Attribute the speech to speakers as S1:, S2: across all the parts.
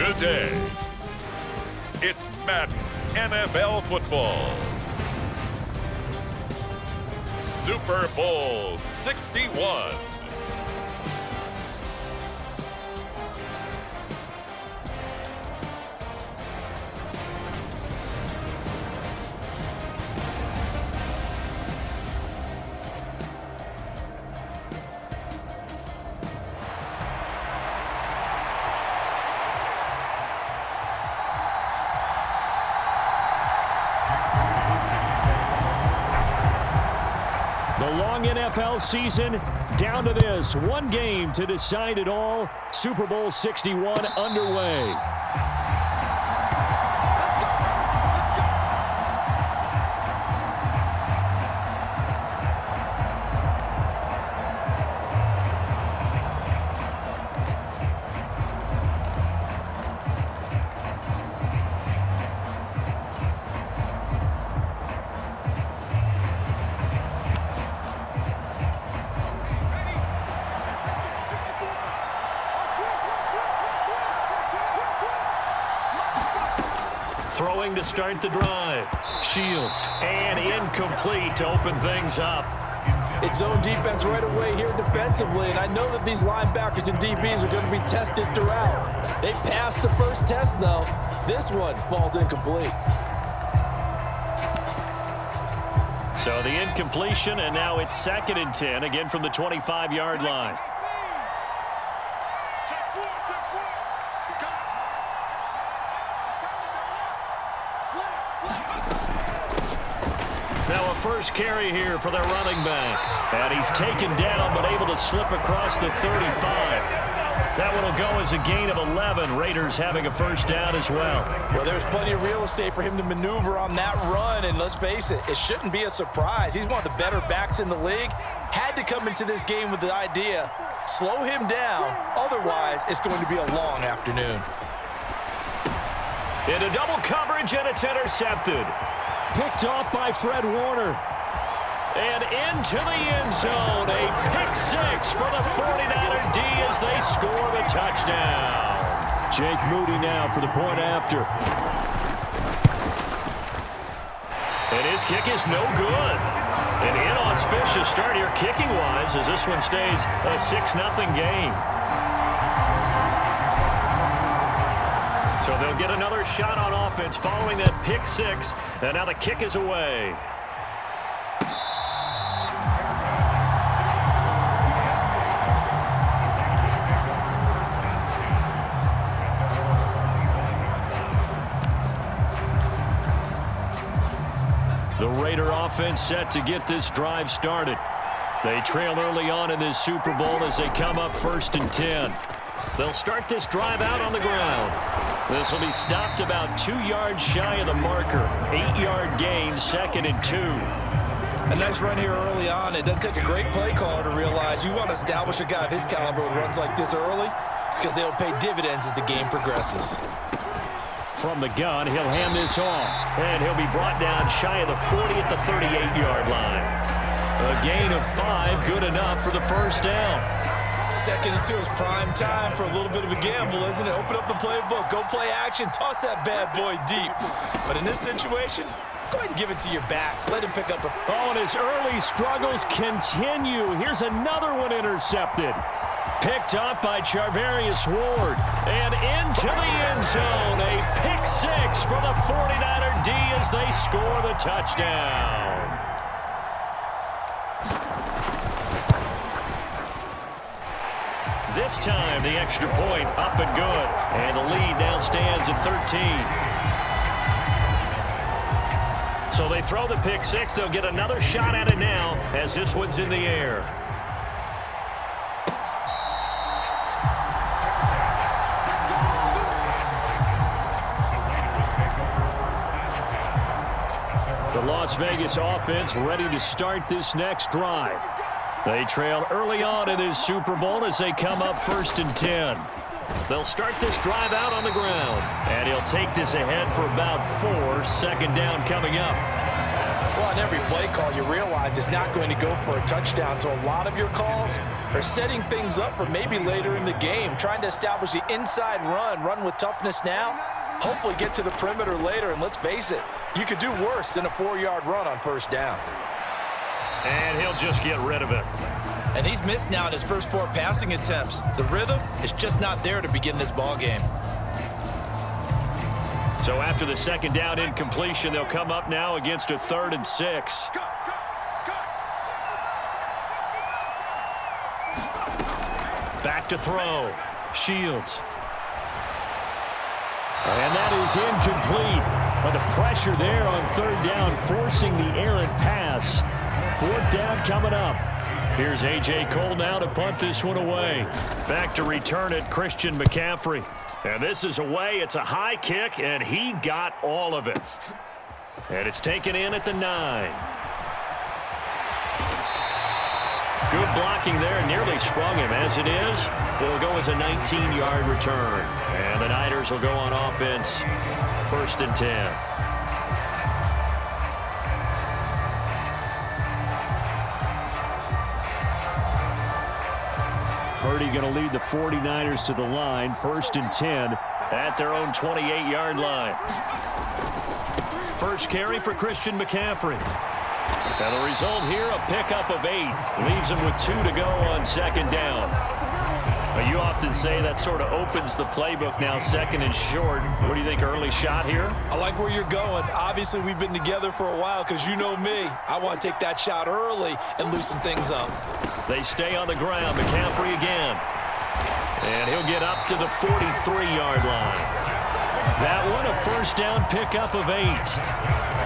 S1: Today, it's Madden NFL football. Super Bowl 61.
S2: The long NFL season down to this. One game to decide it all. Super Bowl 61 underway. Throwing to start the drive. Shields. And incomplete to open things up.
S3: It's zone defense right away here defensively, and I know that these linebackers and DBs are going to be tested throughout. They passed the first test, though. This one falls incomplete.
S2: So the incompletion, and now it's 2nd and 10, again from the 25-yard line. Now a first carry here for their running back. And he's taken down but able to slip across the 35. That one will go as a gain of 11. Raiders having a first down as well.
S3: Well, there's plenty of real estate for him to maneuver on that run. And let's face it, it shouldn't be a surprise. He's one of the better backs in the league. Had to come into this game with the idea, slow him down. Otherwise, it's going to be a long afternoon.
S2: Into double coverage, and it's intercepted. Picked off by Fred Warner. And into the end zone. A pick six for the 49er D as they score the touchdown. Jake Moody now for the point after. And his kick is no good. An inauspicious start here kicking-wise as this one stays a 6-0 game. So they'll get another shot on offense following that pick six. And now the kick is away. The Raider offense set to get this drive started. They trail early on in this Super Bowl as they come up 1st and 10. They'll start this drive out on the ground. This will be stopped about 2 yards shy of the marker. 8-yard gain, 2nd and 2.
S3: A nice run here early on. It doesn't take a great play caller to realize you want to establish a guy of his caliber with runs like this early because they'll pay dividends as the game progresses.
S2: From the gun, he'll hand this off. And he'll be brought down shy of the 40 at the 38-yard line. A gain of 5, good enough for the first down.
S3: 2nd and 2 is prime time for a little bit of a gamble, isn't it? Open up the playbook, go play action, toss that bad boy deep. But in this situation, go ahead and give it to your back. Let him pick up a...
S2: Oh, and his early struggles continue. Here's another one intercepted. Picked up by Charvarius Ward. And into the end zone. A pick six for the 49er D as they score the touchdown. This time, the extra point up and good. And the lead now stands at 13. So they throw the pick six. They'll get another shot at it now as this one's in the air. The Las Vegas offense ready to start this next drive. They trail early on in this Super Bowl as they come up 1st and 10. They'll start this drive out on the ground. And he'll take this ahead for about 4. 2nd down coming up.
S3: Well, on every play call, you realize it's not going to go for a touchdown, so a lot of your calls are setting things up for maybe later in the game, trying to establish the inside run with toughness now, hopefully get to the perimeter later, and let's face it, you could do worse than a 4-yard run on first down.
S2: And he'll just get rid of it.
S3: And he's missed now in his first 4 passing attempts. The rhythm is just not there to begin this ball game.
S2: So after the second down incompletion, they'll come up now against a 3rd and 6. Back to throw. Shields. And that is incomplete. But the pressure there on 3rd down, forcing the errant pass. 4th down coming up. Here's A.J. Cole now to punt this one away. Back to return it, Christian McCaffrey. And this is away. It's a high kick, and he got all of it. And it's taken in at the 9. Good blocking there. Nearly sprung him. As it is, it'll go as a 19-yard return. And the Niners will go on offense. 1st and 10. Purdy going to lead the 49ers to the line. 1st and 10 at their own 28-yard line. First carry for Christian McCaffrey. And the result here, a pickup of 8. Leaves him with 2 to go on 2nd down. But you often say that sort of opens the playbook now, 2nd and short. What do you think, early shot here?
S3: I like where you're going. Obviously, we've been together for a while because you know me. I want to take that shot early and loosen things up.
S2: They stay on the ground. McCaffrey again. And he'll get up to the 43-yard line. That one, a 1st down pickup of 8.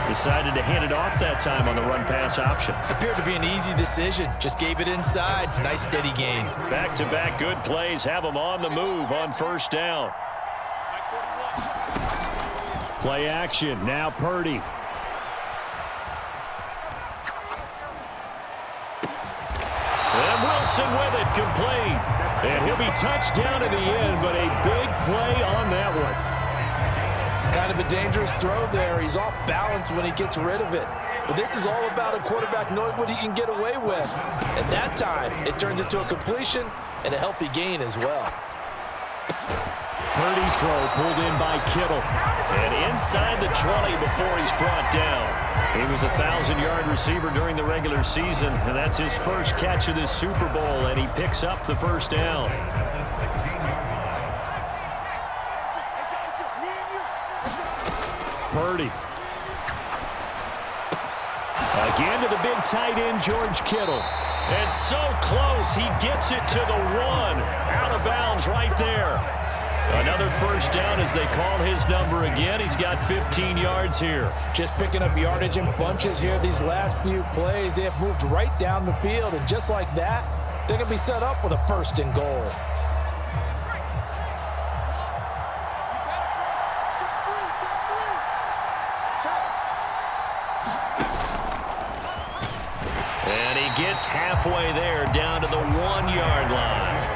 S2: Decided to hand it off that time on the run-pass option.
S3: Appeared to be an easy decision. Just gave it inside. Nice steady gain.
S2: Back-to-back good plays have them on the move on 1st down. Play action. Now Purdy. And Wilson with it, complete. And he'll be touched down in the end, but a big play on that one.
S3: Kind of a dangerous throw there. He's off balance when he gets rid of it. But this is all about a quarterback knowing what he can get away with. At that time, it turns into a completion and a healthy gain as well.
S2: Purdy's throw pulled in by Kittle. And inside the 20 before he's brought down. He was a 1,000-yard receiver during the regular season, and that's his first catch of this Super Bowl, and he picks up the 1st down. Purdy. Again to the big tight end, George Kittle. And so close, he gets it to the 1. Out of bounds right there. Another 1st down as they call his number again. He's got 15 yards here.
S3: Just picking up yardage in bunches here these last few plays. They have moved right down the field, and just like that, they're going to be set up with a 1st and goal.
S2: And he gets halfway there, down to the 1-yard line.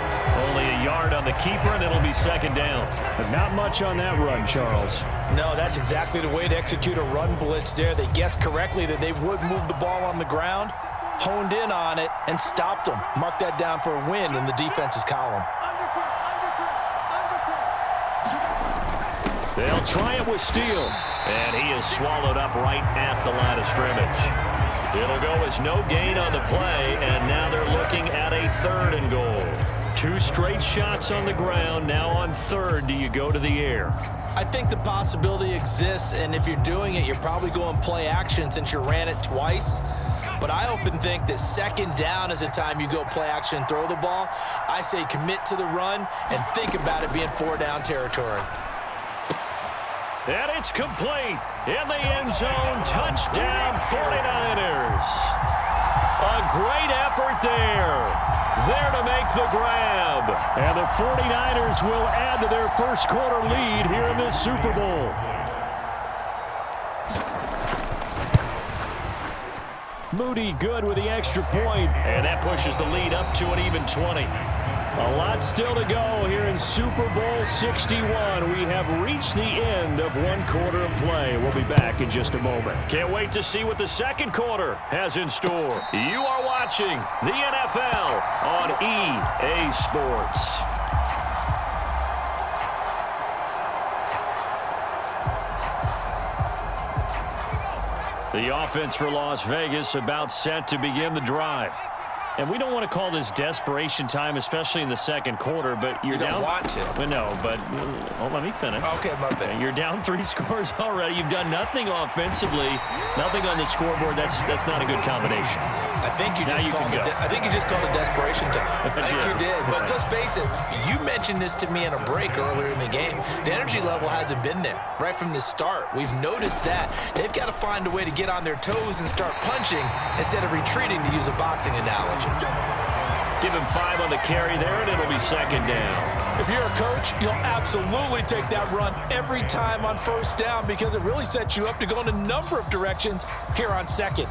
S2: Only a yard on the keeper, and it'll be 2nd down. But not much on that run, Charles.
S3: No, that's exactly the way to execute a run blitz there. They guessed correctly that they would move the ball on the ground, honed in on it, and stopped them. Mark that down for a win in the defense's column.
S2: They'll try it with Steele. And he is swallowed up right at the line of scrimmage. It'll go as no gain on the play, and now they're looking at a 3rd and goal. 2 straight shots on the ground. Now on 3rd, do you go to the air?
S3: I think the possibility exists, and if you're doing it, you're probably going play action since you ran it twice. But I often think that 2nd down is the time you go play action and throw the ball. I say commit to the run and think about it being 4-down territory.
S2: And it's complete. In the end zone, touchdown 49ers. A great effort there. There to make the grab. And the 49ers will add to their first quarter lead here in this Super Bowl. Moody good with the extra point. And that pushes the lead up to an even 20. A lot still to go here in Super Bowl 61. We have reached the end of one quarter of play. We'll be back in just a moment. Can't wait to see what the second quarter has in store. You are watching the NFL on EA Sports. The offense for Las Vegas about set to begin the drive. And we don't want to call this desperation time, especially in the second quarter, but you're down.
S3: You don't want to.
S2: Well, no, but let me finish.
S3: Okay, my bad.
S2: You're down 3 scores already. You've done nothing offensively, nothing on the scoreboard. That's not a good combination.
S3: I think you just called it desperation time. I think you did. But let's face it, you mentioned this to me in a break earlier in the game. The energy level hasn't been there right from the start. We've noticed that. They've got to find a way to get on their toes and start punching instead of retreating, to use a boxing analogy.
S2: Give him 5 on the carry there, and it'll be second down.
S3: If you're a coach, you'll absolutely take that run every time on first down because it really sets you up to go in a number of directions here on second.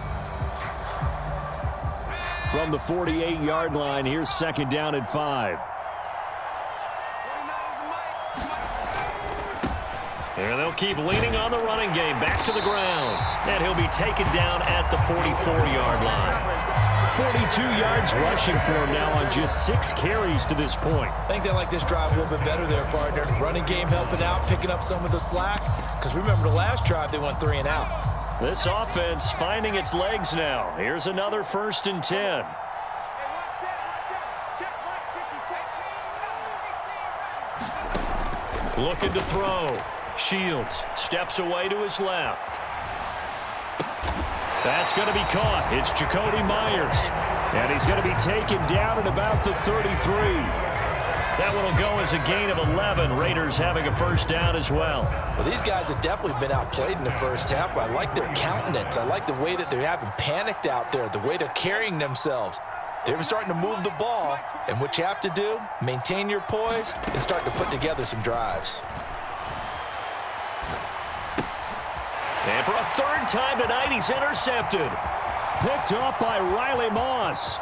S2: From the 48-yard line, here's second down and 5. And they'll keep leaning on the running game. Back to the ground. And he'll be taken down at the 44-yard line. 42 yards rushing for him now on just 6 carries to this point.
S3: I think they like this drive a little bit better there, partner. Running game helping out, picking up some of the slack. Because remember the last drive, they went 3 and out.
S2: This offense finding its legs now. Here's another 1st and 10. Looking to throw. Shields steps away to his left. That's going to be caught. It's Jacoby Myers. And he's going to be taken down at about the 33. That one will go as a gain of 11. Raiders having a first down as well.
S3: Well, these guys have definitely been outplayed in the first half, but I like their countenance. I like the way that they haven't panicked out there, the way they're carrying themselves. They're starting to move the ball, and what you have to do, maintain your poise and start to put together some drives.
S2: And for a 3rd time tonight, he's intercepted. Picked up by Riley Moss.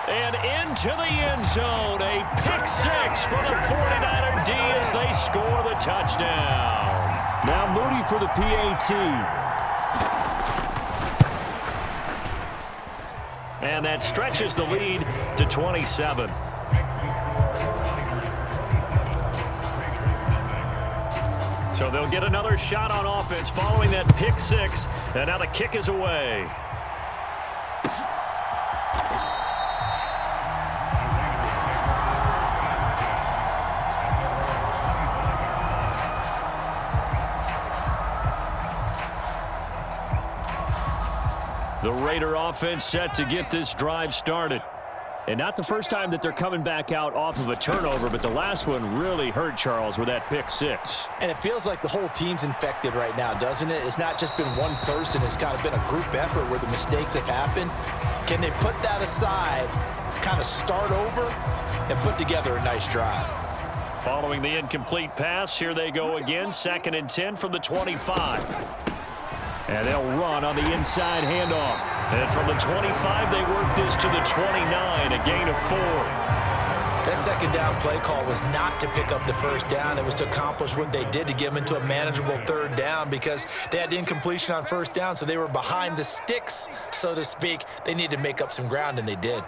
S2: And into the end zone. A pick 6 for the 49er D as they score the touchdown. Now Moody for the PAT. And that stretches the lead to 27. So they'll get another shot on offense following that pick 6. And now the kick is away. The Raider offense set to get this drive started. And not the first time that they're coming back out off of a turnover, but the last one really hurt Charles with that pick 6.
S3: And it feels like the whole team's infected right now, doesn't it? It's not just been one person. It's kind of been a group effort where the mistakes have happened. Can they put that aside, kind of start over, and put together a nice drive?
S2: Following the incomplete pass, here they go again. 2nd and 10 from the 25. And they'll run on the inside handoff. And from the 25, they work this to the 29, a gain of 4.
S3: That second down play call was not to pick up the first down. It was to accomplish what they did, to get them into a manageable 3rd down because they had incompletion on first down, so they were behind the sticks, so to speak. They needed to make up some ground, and they did.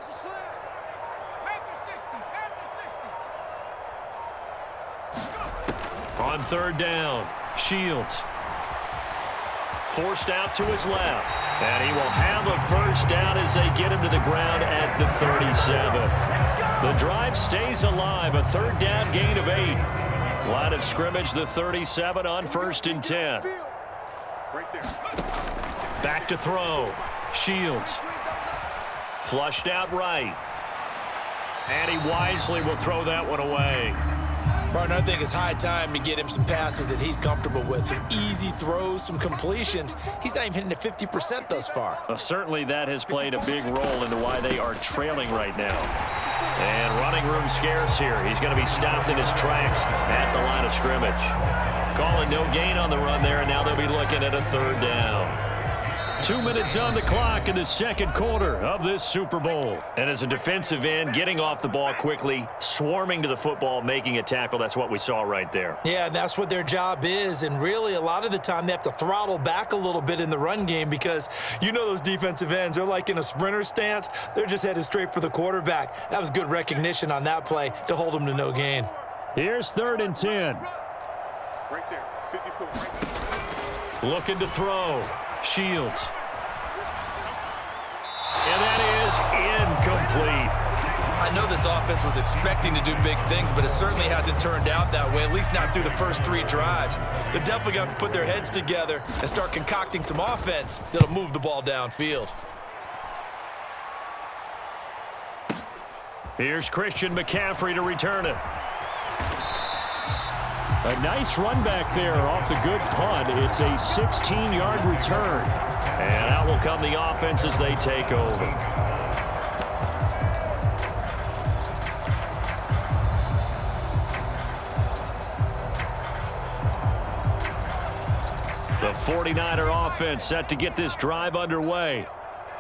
S2: On 3rd down, Shields. Forced out to his left. And he will have a first down as they get him to the ground at the 37. The drive stays alive. A 3rd down gain of 8. Line of scrimmage, the 37 on 1st and 10. Back to throw. Shields. Flushed out right. And he wisely will throw that one away.
S3: Partner, I think it's high time to get him some passes that he's comfortable with. Some easy throws, some completions. He's not even hitting at 50% thus far.
S2: Well, certainly that has played a big role into why they are trailing right now. And running room scarce here. He's going to be stopped in his tracks at the line of scrimmage. Calling no gain on the run there, and now they'll be looking at a 3rd down. 2 minutes on the clock in the second quarter of this Super Bowl. And as a defensive end, getting off the ball quickly, swarming to the football, making a tackle, that's what we saw right there.
S3: Yeah, that's what their job is. And really, a lot of the time, they have to throttle back a little bit in the run game because you know those defensive ends, they're like in a sprinter stance. They're just headed straight for the quarterback. That was good recognition on that play to hold them to no gain.
S2: Here's 3rd and 10.
S4: Right there, 50-foot, right there.
S2: Looking to throw. Shields. And that is incomplete.
S3: I know this offense was expecting to do big things, but it certainly hasn't turned out that way, at least not through the first 3 drives. They're definitely going to have to put their heads together and start concocting some offense that'll move the ball downfield.
S2: Here's Christian McCaffrey to return it. A nice run back there off the good punt. It's a 16-yard return. And out will come the offense as they take over. The 49er offense set to get this drive underway.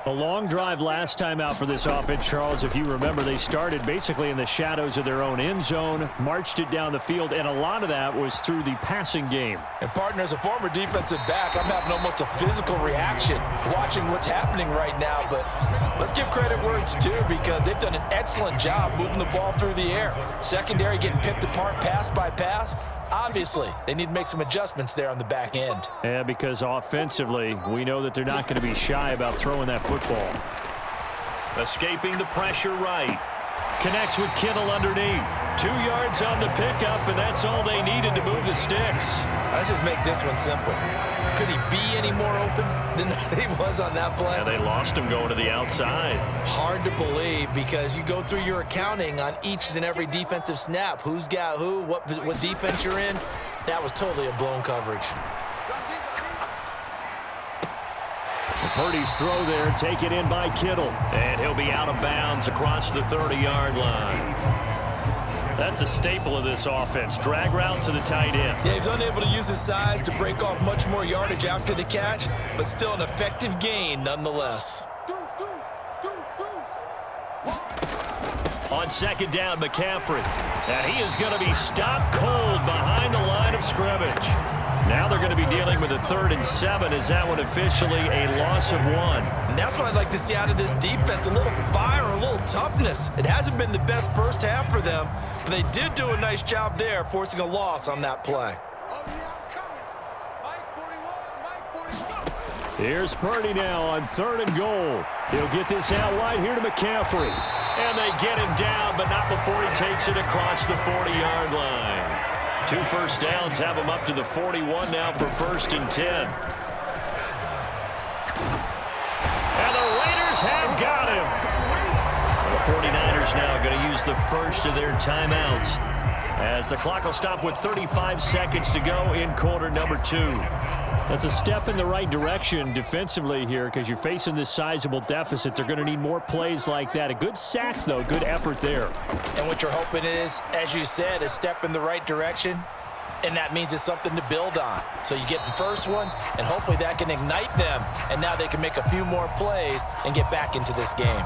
S2: A long drive last time out for this offense, Charles. If you remember, they started basically in the shadows of their own end zone, marched it down the field, and a lot of that was through the passing game.
S3: And, partner, as a former defensive back, I'm having almost a physical reaction watching what's happening right now. But let's give credit where it's due because they've done an excellent job moving the ball through the air. Secondary getting picked apart pass by pass. Obviously, they need to make some adjustments there on the back end.
S2: Yeah, because offensively, we know that they're not going to be shy about throwing that football. Escaping the pressure right. Connects with Kittle underneath. 2 yards on the pickup, and that's all they needed to move the sticks.
S3: Let's just make this one simple. Could he be any more open than he was on that play?
S2: Yeah, they lost him going to the outside.
S3: Hard to believe because you go through your accounting on each and every defensive snap. Who's got who, what defense you're in. That was totally a blown coverage.
S2: Purdy's throw there, taken in by Kittle. And he'll be out of bounds across the 30-yard line. That's a staple of this offense. Drag route to the tight end.
S3: Yeah, he's unable to use his size to break off much more yardage after the catch, but still an effective gain nonetheless.
S2: On 2nd down, McCaffrey. And he is going to be stopped cold behind the line of scrimmage. Now they're going to be dealing with a 3rd and 7. Is that one officially a loss of 1?
S3: And that's what I'd like to see out of this defense, a little fire, a little toughness. It hasn't been the best first half for them, but they did do a nice job there, forcing a loss on that play.
S2: Here's Purdy now on 3rd and goal. He'll get this out wide here to McCaffrey. And they get him down, but not before he takes it across the 40-yard line. 2 first downs have him up to the 41 now for 1st and 10. And the Raiders have got him. The 49ers now going to use the first of their timeouts as the clock will stop with 35 seconds to go in quarter number 2. That's a step in the right direction defensively here because you're facing this sizable deficit. They're going to need more plays like that. A good sack, though. Good effort there.
S3: And what you're hoping is, as you said, a step in the right direction, and that means it's something to build on. So you get the first one, and hopefully that can ignite them, and now they can make a few more plays and get back into this game.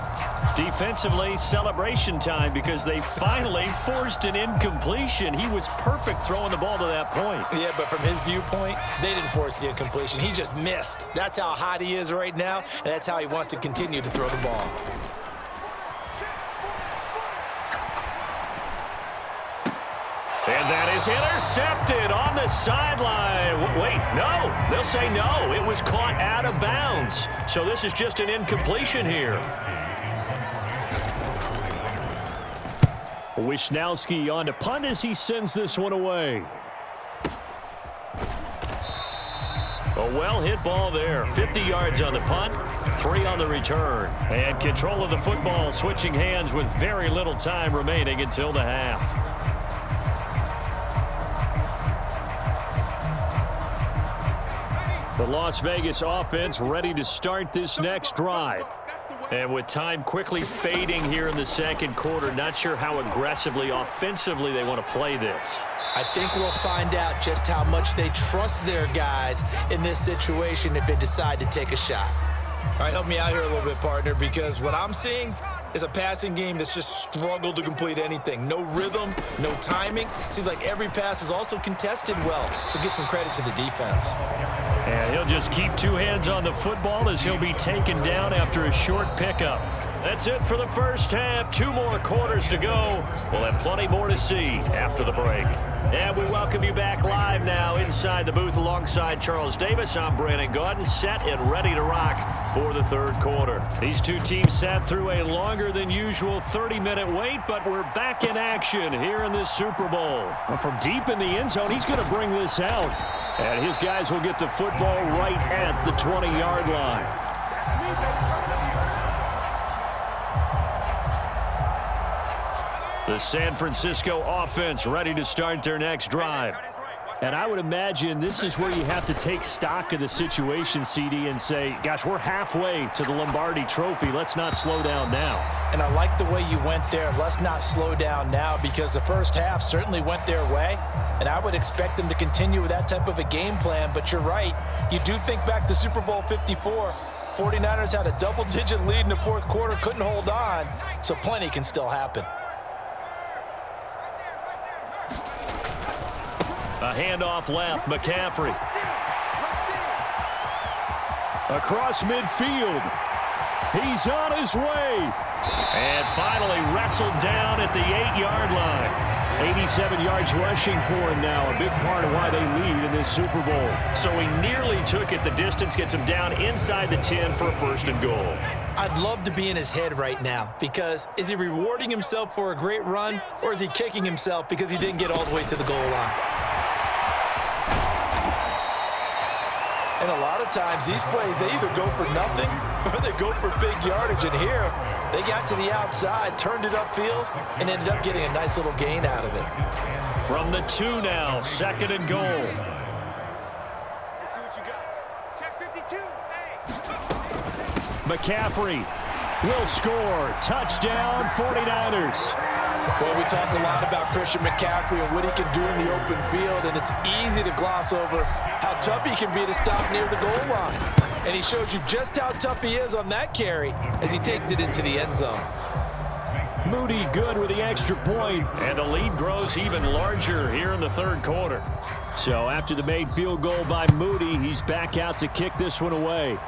S2: Defensively, celebration time because they finally forced an incompletion. He was perfect throwing the ball to that point.
S3: Yeah, but from his viewpoint, they didn't force the incompletion. He just missed. That's how hot he is right now, and that's how he wants to continue to throw the ball.
S2: And that is intercepted on the sideline. Wait, no. They'll say no. It was caught out of bounds. So this is just an incompletion here. Wisnowski on to punt as he sends this one away. A well-hit ball there. 50 yards on the punt, 3 on the return. And control of the football switching hands with very little time remaining until the half. The Las Vegas offense ready to start this next drive. And with time quickly fading here in the second quarter, not sure how aggressively, offensively they want to play this.
S3: I think we'll find out just how much they trust their guys in this situation if they decide to take a shot. All right, help me out here a little bit, partner, because what I'm seeing is a passing game that's just struggled to complete anything. No rhythm, no timing. Seems like every pass is also contested well, so give some credit to the defense.
S2: And he'll just keep two hands on the football as he'll be taken down after a short pickup. That's it for the first half. 2 more quarters to go. We'll have plenty more to see after the break. And we welcome you back live now inside the booth alongside Charles Davis. I'm Brandon Gaudin, set and ready to rock for the third quarter. These two teams sat through a longer than usual 30-minute wait, but we're back in action here in this Super Bowl. From deep in the end zone, he's going to bring this out. And his guys will get the football right at the 20-yard line. The San Francisco offense ready to start their next drive. And I would imagine this is where you have to take stock of the situation, CD, and say, gosh, we're halfway to the Lombardi Trophy. Let's not slow down now.
S3: And I like the way you went there. Let's not slow down now, because the first half certainly went their way. And I would expect them to continue with that type of a game plan. But you're right. You do think back to Super Bowl 54. 49ers had a double-digit lead in the fourth quarter, couldn't hold on. So plenty can still happen.
S2: A handoff left, McCaffrey. Across midfield. He's on his way. And finally wrestled down at the 8-yard line. 87 yards rushing for him now, a big part of why they lead in this Super Bowl. So he nearly took it the distance, gets him down inside the 10 for a first and goal.
S3: I'd love to be in his head right now, because is he rewarding himself for a great run, or is he kicking himself because he didn't get all the way to the goal line? And a lot of times, these plays, they either go for nothing or they go for big yardage. And here, they got to the outside, turned it upfield, and ended up getting a nice little gain out of it.
S2: From the 2 now, second and goal.
S4: Let's see what you got. Check 52. Hey.
S2: McCaffrey will score. Touchdown, 49ers.
S3: Well, we talk a lot about Christian McCaffrey and what he can do in the open field, and it's easy to gloss over how tough he can be to stop near the goal line. And he shows you just how tough he is on that carry as he takes it into the end zone.
S2: Moody good with the extra point, and the lead grows even larger here in the third quarter. So after the made field goal by Moody, he's back out to kick this one away.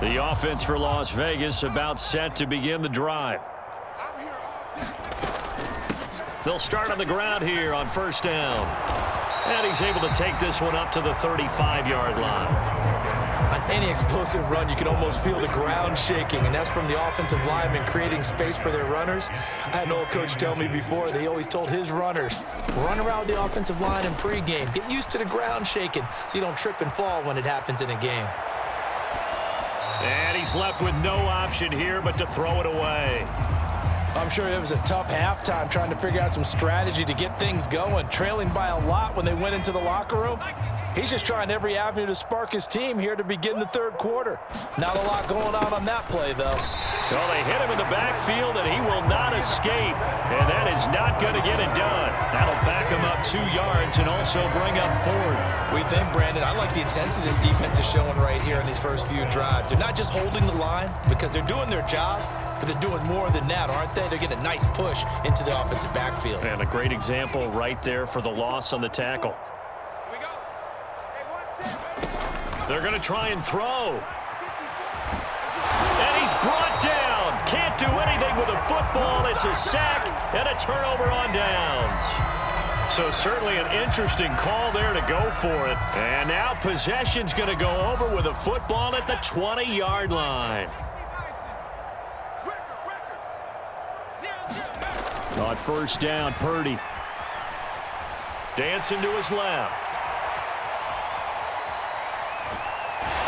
S2: The offense for Las Vegas about set to begin the drive. They'll start on the ground here on first down. And he's able to take this one up to the 35-yard line.
S3: On any explosive run, you can almost feel the ground shaking, and that's from the offensive linemen creating space for their runners. I had an old coach tell me before, they always told his runners, run around the offensive line in pregame. Get used to the ground shaking so you don't trip and fall when it happens in a game.
S2: And he's left with no option here but to throw it away.
S3: I'm sure it was a tough halftime trying to figure out some strategy to get things going, trailing by a lot when they went into the locker room. He's just trying every avenue to spark his team here to begin the third quarter. Not a lot going on that play, though.
S2: Well, they hit him in the backfield, and he will not escape. And that is not going to get it done. That'll back him up 2 yards and also bring up fourth.
S3: What do you think, Brandon? I like the intensity this defense is showing right here in these first few drives. They're not just holding the line because they're doing their job, but they're doing more than that, aren't they? They're getting a nice push into the offensive backfield.
S2: And a great example right there for the loss on the tackle. They're going to try and throw. And he's brought down. Can't do anything with a football. It's a sack and a turnover on downs. So certainly an interesting call there to go for it. And now possession's going to go over with a football at the 20-yard line. On first down, Purdy. Dancing to his left.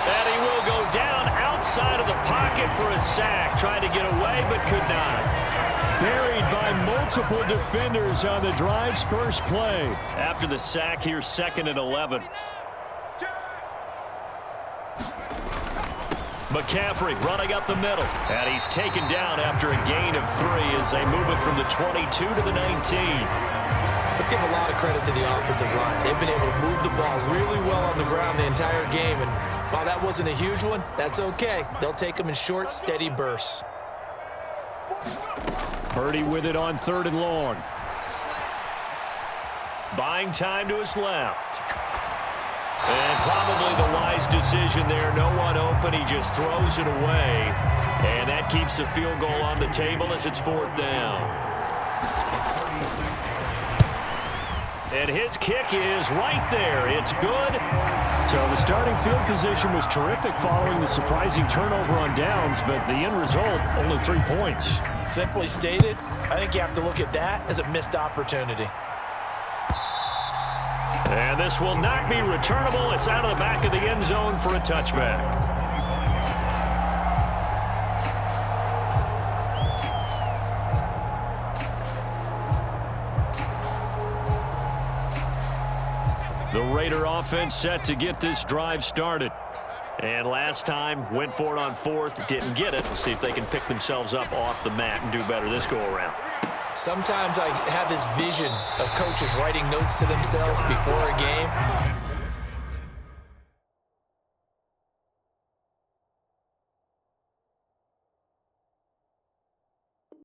S2: And he will go down outside of the pocket for a sack. Trying to get away, but could not. Buried by multiple defenders on the drive's first play. After the sack, here's 2nd and 11. McCaffrey running up the middle. And he's taken down after a gain of 3 as they move it from the 22 to the 19.
S3: Let's give a lot of credit to the offensive line. They've been able to move the ball really well on the ground the entire game. And while that wasn't a huge one, that's okay. They'll take them in short, steady bursts.
S2: Purdy with it on 3rd and long. Buying time to his left. And probably the wise decision there. No one open. He just throws it away. And that keeps the field goal on the table as it's 4th down. And his kick is right there. It's good. So the starting field position was terrific following the surprising turnover on downs, but the end result, only 3 points.
S3: Simply stated, I think you have to look at that as a missed opportunity.
S2: And this will not be returnable. It's out of the back of the end zone for a touchback. The Raider offense set to get this drive started. And last time, went for it on 4th, didn't get it. We'll see if they can pick themselves up off the mat and do better this go-around.
S3: Sometimes I have this vision of coaches writing notes to themselves before a game.